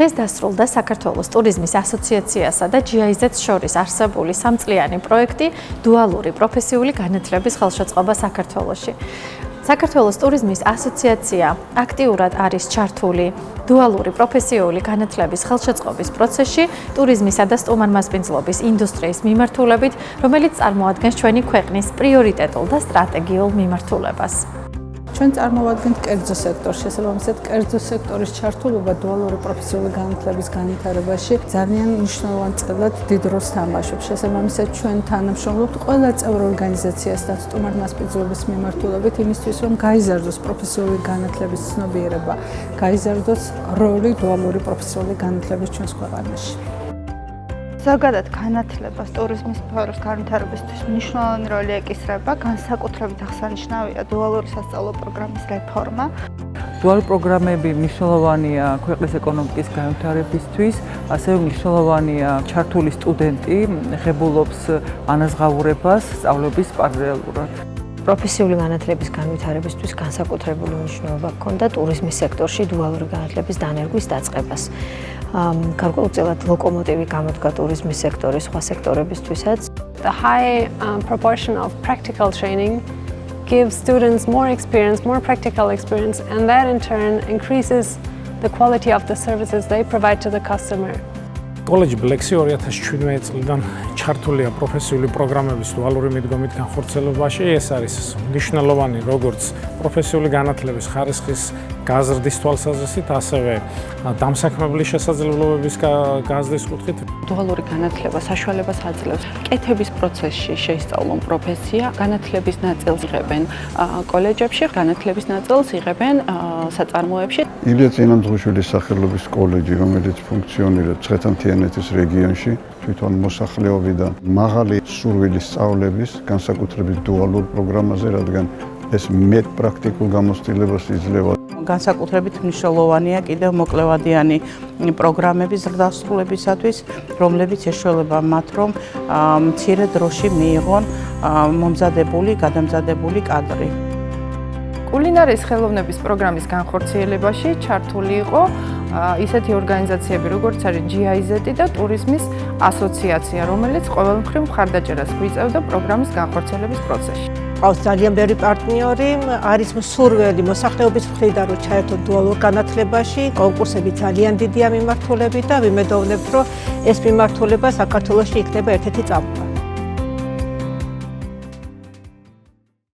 დღეს დასრულდა საქართველოს ტურიზმის ასოციაციასა და GIZ-ს შორის არსებული 3 წლიანი პროექტი დუალური პროფესიული განათლების ხელშეწყობა საქართველოში. საქართველოს ტურიზმის ასოციაცია აქტიურად არის ჩართული დუალური პროფესიული განათლების ხელშეწყობის პროცესში ტურიზმისა და სტუმართმასპინძლობის ინდუსტრიის მიმართულებით, რომელიც წარმოადგენს ჩვენი ქვეყნის პრიორიტეტულ და სტრატეგიულ მიმართულებას. ჩვენ წარმოვადგენთ კერძო სექტორს, შესაბამისად კერძო სექტორის ჩართულობა დუალური პროფესიული განათლების განვითარებაში ძალიან მნიშვნელოვან წილად დიდ როლს თამაშობს. შესაბამისად ჩვენ თანამშრომლობთ ყველა წევრ ორგანიზაციასთან სტუმართმასპინძლობის მიმართულებით იმისთვის, რომ გაიზარდოს პროფესიული განათლების ცნობიერება, გაიზარდოს როლი დუალური პროფესიული განათლების ჩვენს ქვეყანაში. ზოგადად განათლებას ტურიზმის სფეროს განვითარებისთვის მნიშვნელოვანი როლი ეკისრება, განსაკუთრებით აღსანიშნავია დუალური სასწავლო პროგრამის რეფორმა. დუალური პროგრამები მნიშვნელოვანია ქვეყნის ეკონომიკის განვითარებისთვის, ასევე მნიშვნელოვანია ჩართული სტუდენტი ღებულობს ანაზღაურებას სწავლების პარალელურად. პროფესიული განათლების განვითარებისთვის განსაკუთრებული მნიშვნელობა ჰქონდა ტურიზმის სექტორში დუალური განათლების დანერგვის დაწყებას. გარკვეულწილად ლოკომოტივი გამოდგა ტურიზმის სექტორის სხვა სექტორებისთვისაც. The high proportion of practical training gives students more experience, more practical experience, and that in turn increases the quality of the services they provide to the customer. კოლეჯი ბლექსი 2017 წლიდან ჩართულია პროფესიული პროგრამების დუალური მიდგომით განხორციელებაში. ეს არის მნიშვნელოვანი როგორც პროფესიული განათლების ხარისხის გაზრდის თვალსაზრისით, ასევე დამსაქმებელი შესაძლებლობების გაზრდის კუთხით. დუალური განათლება საშუალებას აძლევს კეთების პროცესში შეისწავლონ პროფესია, განათლების ნაწილს იღებენ კოლეჯებში, განათლების ნაწილს იღებენ საწარმოებში. ილია წინამძღვრიშვილის სახელობის კოლეჯი, რომელიც ფუნქციონირებს ცხეთამთიანეთის რეგიონში, თვითონ მოსახლეობიდან მაღალი სურვილის სწავლების, განსაკუთრებით დუალურ პროგრამაზე, რადგან ეს მეტ პრაქტიკულ გამოცდილებას იძლევა. განსაკუთრებით მნიშვნელოვანია კიდევ მოკლევადიანი პროგრამების ზრდასრულებისათვის, რომლებიც ეშველება მათ, რომ მცირე დროში მიიღონ მომზადებული, გადამზადებული კადრი. კულინარიის ხელოვნების პროგრამის განხორციელებაში ჩართული იყო ისეთი ორგანიზაციები, როგორც არის GIZ და ტურიზმის ასოციაცია, რომელიც ყოველმხრივ მხარდაჭერას გვიწევდა პროგრამის განხორციელების პროცესში. ყავს ძალიან ბევრი პარტნიორი, არის მსურველი მოსახლეობის მხრიდან რომ ჩაერთონ დუალურ განათლებაში, კონკურსები ძალიან დიდია მიმართულებით და ვიმედოვნებთ, რომ ეს მიმართულება საქართველოში იქნება ერთ-ერთი წამყვანი.